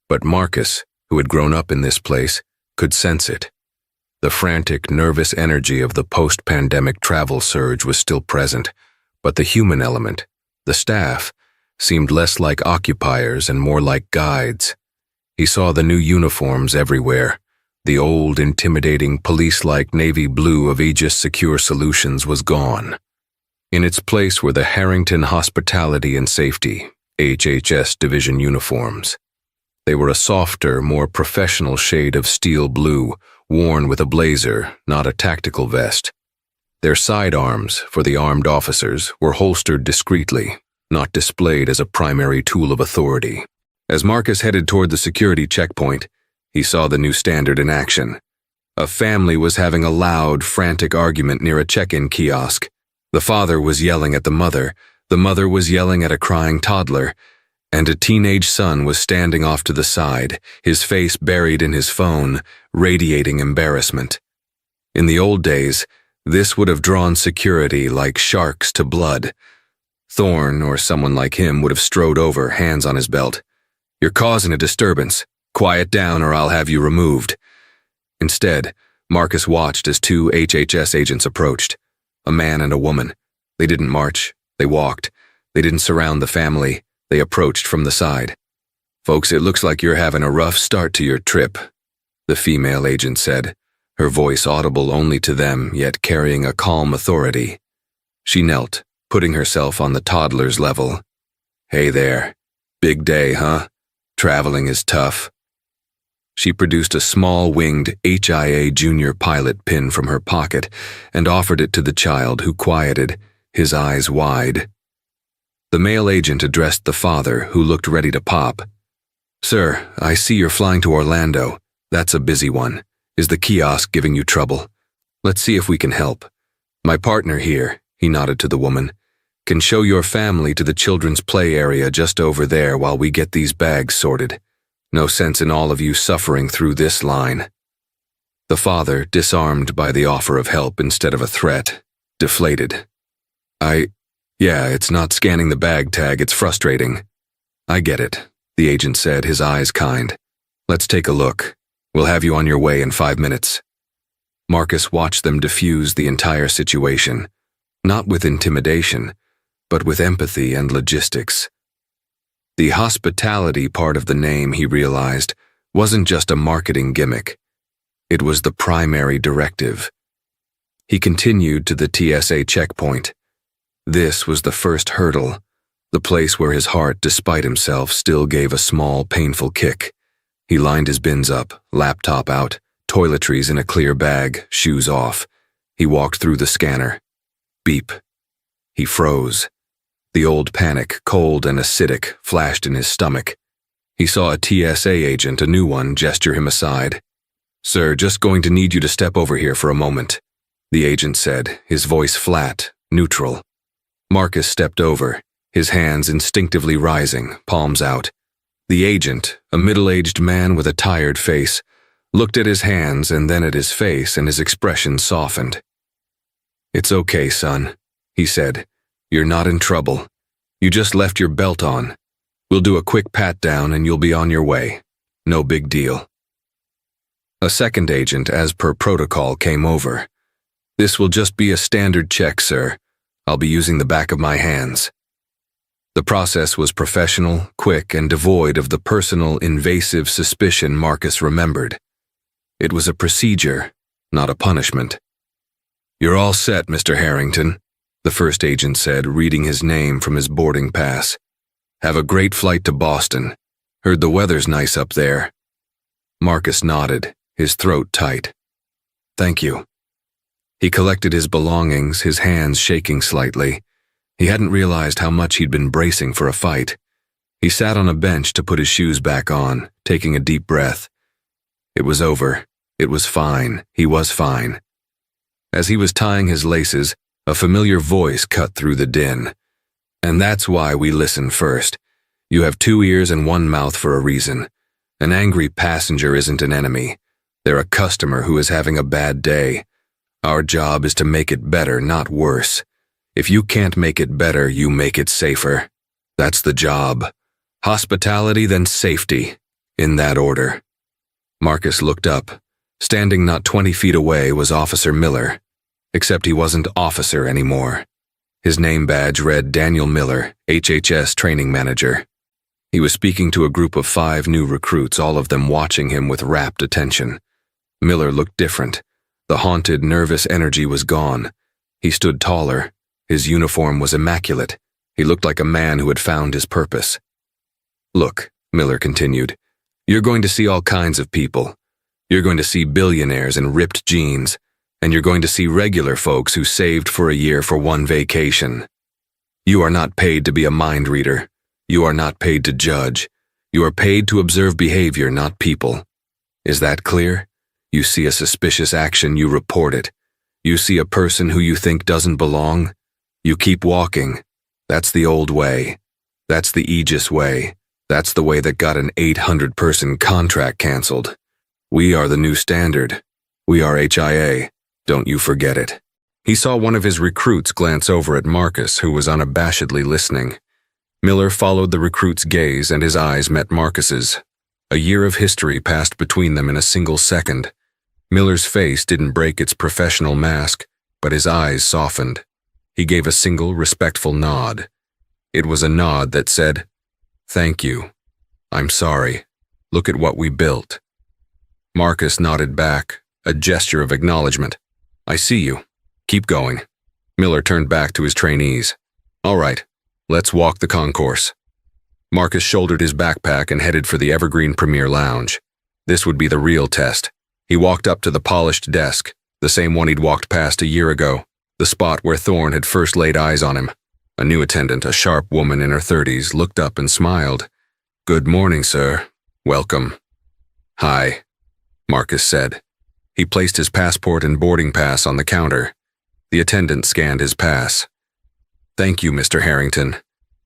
But Marcus, who had grown up in this place, could sense it. The frantic, nervous energy of the post-pandemic travel surge was still present, but the human element, the staff, seemed less like occupiers and more like guides. He saw the new uniforms everywhere. The old, intimidating, police-like navy blue of Aegis Secure Solutions was gone. In its place were the Harrington Hospitality and Safety, HHS division uniforms. They were a softer, more professional shade of steel blue, worn with a blazer, not a tactical vest. Their sidearms, for the armed officers, were holstered discreetly, not displayed as a primary tool of authority. As Marcus headed toward the security checkpoint, he saw the new standard in action. A family was having a loud, frantic argument near a check-in kiosk. The father was yelling at the mother was yelling at a crying toddler, and a teenage son was standing off to the side, his face buried in his phone, radiating embarrassment. In the old days, this would have drawn security like sharks to blood. Thorne, or someone like him, would have strode over, hands on his belt. "You're causing a disturbance. Quiet down or I'll have you removed." Instead, Marcus watched as 2 HHS agents approached, a man and a woman. They didn't march, they walked. They didn't surround the family. They approached from the side. "Folks, it looks like you're having a rough start to your trip," the female agent said, her voice audible only to them, yet carrying a calm authority. She knelt, putting herself on the toddler's level. "Hey there. Big day, huh? Traveling is tough." She produced a small winged HIA junior pilot pin from her pocket and offered it to the child, who quieted, his eyes wide. The male agent addressed the father, who looked ready to pop. "Sir, I see you're flying to Orlando. That's a busy one. Is the kiosk giving you trouble? Let's see if we can help. My partner here," he nodded to the woman, "can show your family to the children's play area just over there while we get these bags sorted. No sense in all of you suffering through this line." The father, disarmed by the offer of help instead of a threat, deflated. Yeah, it's not scanning the bag tag, it's frustrating." "I get it," the agent said, his eyes kind. "Let's take a look. We'll have you on your way in 5 minutes." Marcus watched them diffuse the entire situation, not with intimidation, but with empathy and logistics. The hospitality part of the name, he realized, wasn't just a marketing gimmick. It was the primary directive. He continued to the TSA checkpoint. This was the first hurdle, the place where his heart, despite himself, still gave a small, painful kick. He lined his bins up, laptop out, toiletries in a clear bag, shoes off. He walked through the scanner. Beep. He froze. The old panic, cold and acidic, flashed in his stomach. He saw a TSA agent, a new one, gesture him aside. "Sir, just going to need you to step over here for a moment," the agent said, his voice flat, neutral. Marcus stepped over, his hands instinctively rising, palms out. The agent, a middle-aged man with a tired face, looked at his hands and then at his face, and his expression softened. "It's okay, son," he said. "You're not in trouble. You just left your belt on. We'll do a quick pat-down and you'll be on your way. No big deal." A second agent, as per protocol, came over. "This will just be a standard check, sir. I'll be using the back of my hands." The process was professional, quick, and devoid of the personal, invasive suspicion Marcus remembered. It was a procedure, not a punishment. "You're all set, Mr. Harrington," the first agent said, reading his name from his boarding pass. "Have a great flight to Boston. Heard the weather's nice up there." Marcus nodded, his throat tight. "Thank you." He collected his belongings, his hands shaking slightly. He hadn't realized how much he'd been bracing for a fight. He sat on a bench to put his shoes back on, taking a deep breath. It was over. It was fine. He was fine. As he was tying his laces, a familiar voice cut through the din. "And that's why we listen first. You have 2 ears and 1 mouth for a reason. An angry passenger isn't an enemy. They're a customer who is having a bad day. Our job is to make it better, not worse. If you can't make it better, you make it safer. That's the job. Hospitality, then safety. In that order." Marcus looked up. Standing not 20 feet away was Officer Miller. Except he wasn't officer anymore. His name badge read Daniel Miller, HHS Training Manager. He was speaking to a group of 5 new recruits, all of them watching him with rapt attention. Miller looked different. The haunted, nervous energy was gone. He stood taller. His uniform was immaculate. He looked like a man who had found his purpose. "Look," Miller continued, "you're going to see all kinds of people. You're going to see billionaires in ripped jeans, and you're going to see regular folks who saved for a year for 1 vacation. You are not paid to be a mind reader. You are not paid to judge. You are paid to observe behavior, not people. Is that clear? You see a suspicious action, you report it. You see a person who you think doesn't belong, you keep walking. That's the old way. That's the Aegis way. That's the way that got an 800-person contract canceled. We are the new standard. We are HIA. Don't you forget it." He saw one of his recruits glance over at Marcus, who was unabashedly listening. Miller followed the recruit's gaze, and his eyes met Marcus's. A year of history passed between them in a single second. Miller's face didn't break its professional mask, but his eyes softened. He gave a single respectful nod. It was a nod that said, "Thank you." I'm sorry. Look at what we built. Marcus nodded back, a gesture of acknowledgement. I see you. Keep going. Miller turned back to his trainees. All right, let's walk the concourse. Marcus shouldered his backpack and headed for the Evergreen Premier Lounge. This would be the real test. He walked up to the polished desk, the same one he'd walked past a year ago, the spot where Thorne had first laid eyes on him. A new attendant, a sharp woman in her 30s, looked up and smiled. Good morning, sir. Welcome. Hi, Marcus said. He placed his passport and boarding pass on the counter. The attendant scanned his pass. Thank you, Mr. Harrington.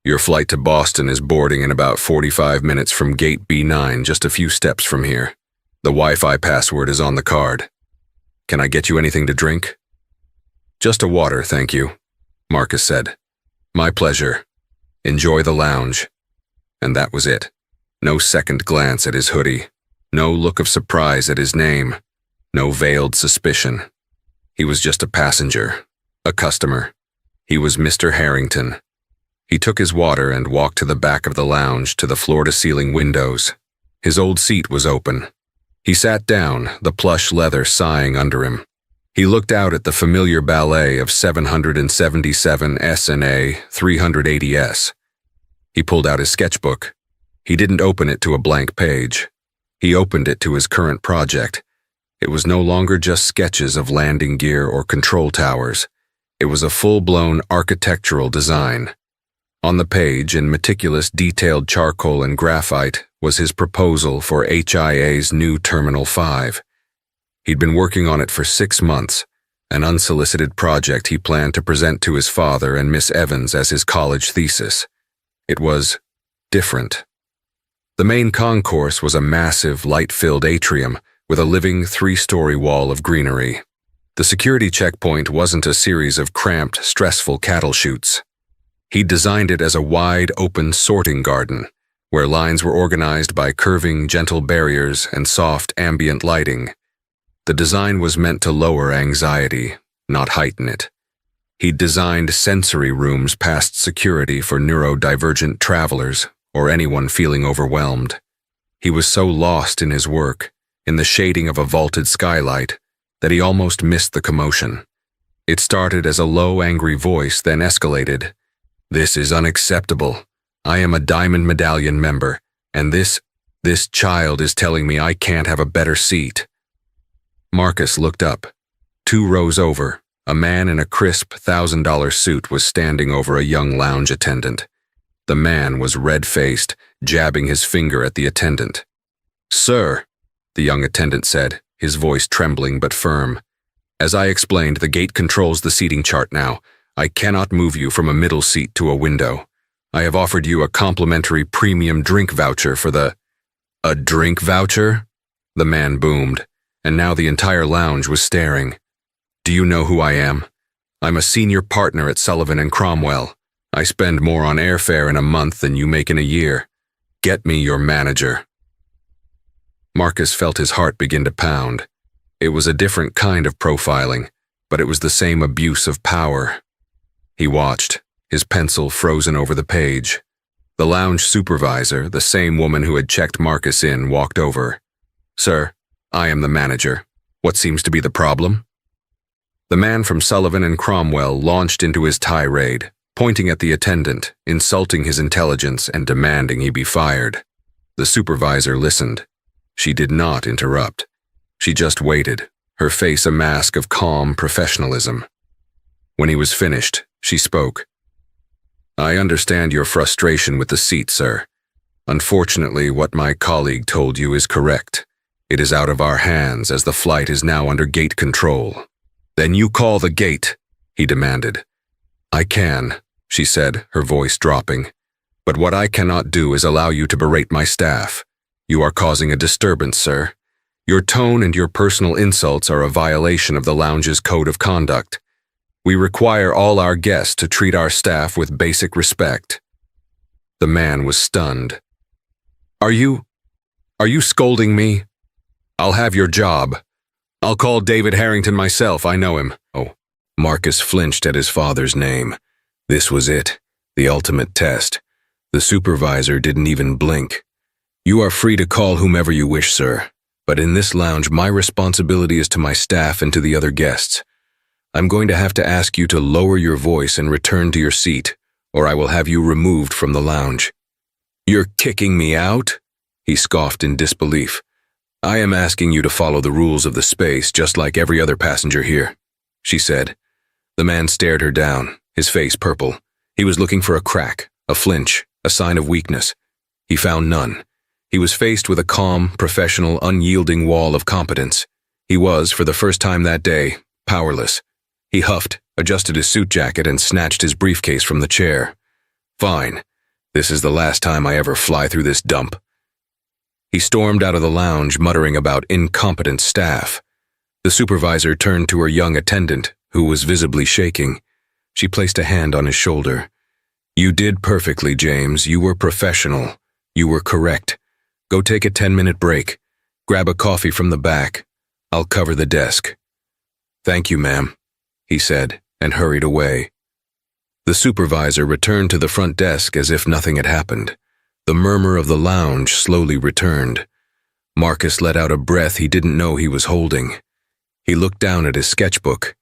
Your flight to Boston is boarding in about 45 minutes from gate B9, just a few steps from here. The Wi-Fi password is on the card. Can I get you anything to drink? Just a water, thank you, Marcus said. My pleasure. Enjoy the lounge. And that was it. No second glance at his hoodie. No look of surprise at his name. No veiled suspicion. He was just a passenger, a customer. He was Mr. Harrington. He took his water and walked to the back of the lounge to the floor-to-ceiling windows. His old seat was open. He sat down, the plush leather sighing under him. He looked out at the familiar ballet of 777 S&A 380S. He pulled out his sketchbook. He didn't open it to a blank page. He opened it to his current project. It was no longer just sketches of landing gear or control towers. It was a full-blown architectural design. On the page, in meticulous detailed charcoal and graphite, was his proposal for HIA's new Terminal 5. He'd been working on it for 6 months, an unsolicited project he planned to present to his father and Miss Evans as his college thesis. It was different. The main concourse was a massive, light-filled atrium with a living 3-story wall of greenery. The security checkpoint wasn't a series of cramped, stressful cattle chutes. He designed it as a wide, open sorting garden, where lines were organized by curving, gentle barriers and soft, ambient lighting. The design was meant to lower anxiety, not heighten it. He'd designed sensory rooms past security for neurodivergent travelers or anyone feeling overwhelmed. He was so lost in his work, in the shading of a vaulted skylight, that he almost missed the commotion. It started as a low, angry voice, then escalated. This is unacceptable. I am a Diamond Medallion member, and this child is telling me I can't have a better seat. Marcus looked up. 2 rows over, a man in a crisp $1,000 suit was standing over a young lounge attendant. The man was red-faced, jabbing his finger at the attendant. Sir, the young attendant said, his voice trembling but firm. As I explained, the gate controls the seating chart now. I cannot move you from a middle seat to a window. I have offered you a complimentary premium drink voucher for the... A drink voucher? The man boomed, and now the entire lounge was staring. Do you know who I am? I'm a senior partner at Sullivan & Cromwell. I spend more on airfare in a month than you make in a year. Get me your manager. Marcus felt his heart begin to pound. It was a different kind of profiling, but it was the same abuse of power. He watched, his pencil frozen over the page. The lounge supervisor, the same woman who had checked Marcus in, walked over. Sir, I am the manager. What seems to be the problem? The man from Sullivan & Cromwell launched into his tirade, pointing at the attendant, insulting his intelligence and demanding he be fired. The supervisor listened. She did not interrupt. She just waited, her face a mask of calm professionalism. When he was finished, she spoke. I understand your frustration with the seat, sir. Unfortunately, what my colleague told you is correct. It is out of our hands as the flight is now under gate control. Then you call the gate, he demanded. I can, she said, her voice dropping. But what I cannot do is allow you to berate my staff. You are causing a disturbance, sir. Your tone and your personal insults are a violation of the lounge's code of conduct. We require all our guests to treat our staff with basic respect. The man was stunned. Are you scolding me? I'll have your job. I'll call David Harrington myself, I know him. Oh, Marcus flinched at his father's name. This was it, the ultimate test. The supervisor didn't even blink. You are free to call whomever you wish, sir, but in this lounge my responsibility is to my staff and to the other guests. I'm going to have to ask you to lower your voice and return to your seat, or I will have you removed from the lounge." "You're kicking me out?" he scoffed in disbelief. "I am asking you to follow the rules of the space just like every other passenger here," she said. The man stared her down, his face purple. He was looking for a crack, a flinch, a sign of weakness. He found none. He was faced with a calm, professional, unyielding wall of competence. He was, for the first time that day, powerless. He huffed, adjusted his suit jacket, and snatched his briefcase from the chair. "Fine. This is the last time I ever fly through this dump." He stormed out of the lounge, muttering about incompetent staff. The supervisor turned to her young attendant, who was visibly shaking. She placed a hand on his shoulder. "You did perfectly, James. You were professional. You were correct. Go take a 10-minute break. Grab a coffee from the back. I'll cover the desk." "Thank you, ma'am," he said, and hurried away. The supervisor returned to the front desk as if nothing had happened. The murmur of the lounge slowly returned. Marcus let out a breath he didn't know he was holding. He looked down at his sketchbook.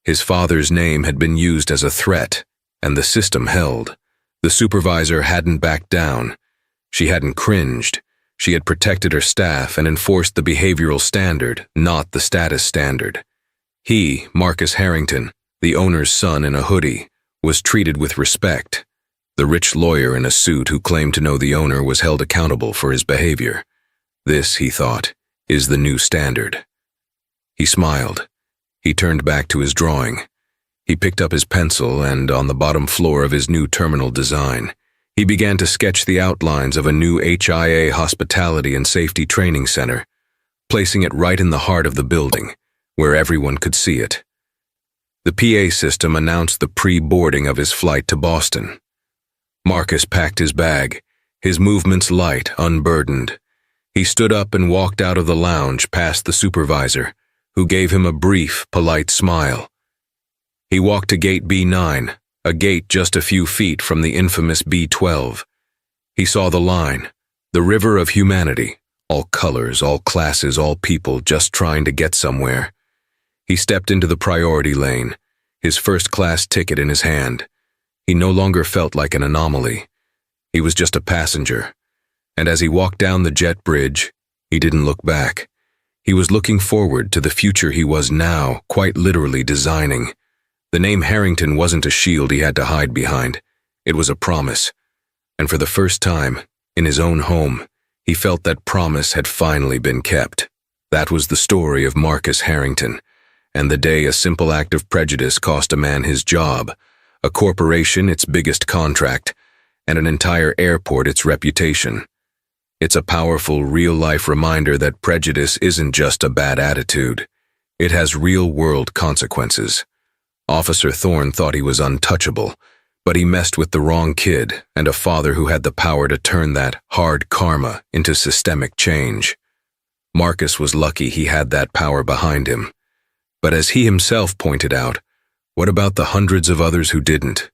His father's name had been used as a threat, and the system held. The supervisor hadn't backed down. She hadn't cringed. She had protected her staff and enforced the behavioral standard, not the status standard. He, Marcus Harrington, the owner's son in a hoodie, was treated with respect. The rich lawyer in a suit who claimed to know the owner was held accountable for his behavior. This, he thought, is the new standard. He smiled. He turned back to his drawing. He picked up his pencil and, on the bottom floor of his new terminal design, he began to sketch the outlines of a new HIA Hospitality and Safety Training Center, placing it right in the heart of the building, where everyone could see it. The PA system announced the pre-boarding of his flight to Boston. Marcus packed his bag, his movements light, unburdened. He stood up and walked out of the lounge past the supervisor, who gave him a brief, polite smile. He walked to gate B9, a gate just a few feet from the infamous B12. He saw the line, the river of humanity, all colors, all classes, all people just trying to get somewhere. He stepped into the priority lane, his first-class ticket in his hand. He no longer felt like an anomaly. He was just a passenger. And as he walked down the jet bridge, he didn't look back. He was looking forward to the future he was now, quite literally designing. The name Harrington wasn't a shield he had to hide behind. It was a promise. And for the first time, in his own home, he felt that promise had finally been kept. That was the story of Marcus Harrington, and the day a simple act of prejudice cost a man his job, a corporation its biggest contract, and an entire airport its reputation. It's a powerful, real-life reminder that prejudice isn't just a bad attitude. It has real-world consequences. Officer Thorne thought he was untouchable, but he messed with the wrong kid and a father who had the power to turn that hard karma into systemic change. Marcus was lucky he had that power behind him. But as he himself pointed out, what about the hundreds of others who didn't?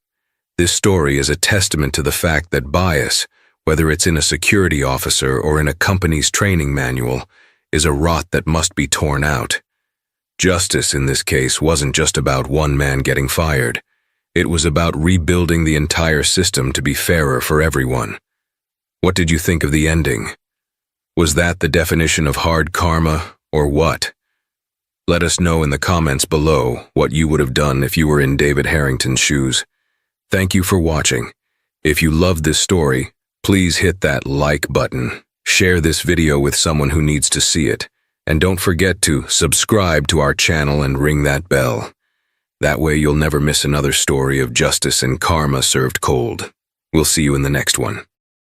This story is a testament to the fact that bias, whether it's in a security officer or in a company's training manual, is a rot that must be torn out. Justice in this case wasn't just about one man getting fired. It was about rebuilding the entire system to be fairer for everyone. What did you think of the ending? Was that the definition of hard karma, or what? Let us know in the comments below what you would have done if you were in David Harrington's shoes. Thank you for watching. If you loved this story, please hit that like button, share this video with someone who needs to see it, and don't forget to subscribe to our channel and ring that bell. That way you'll never miss another story of justice and karma served cold. We'll see you in the next one.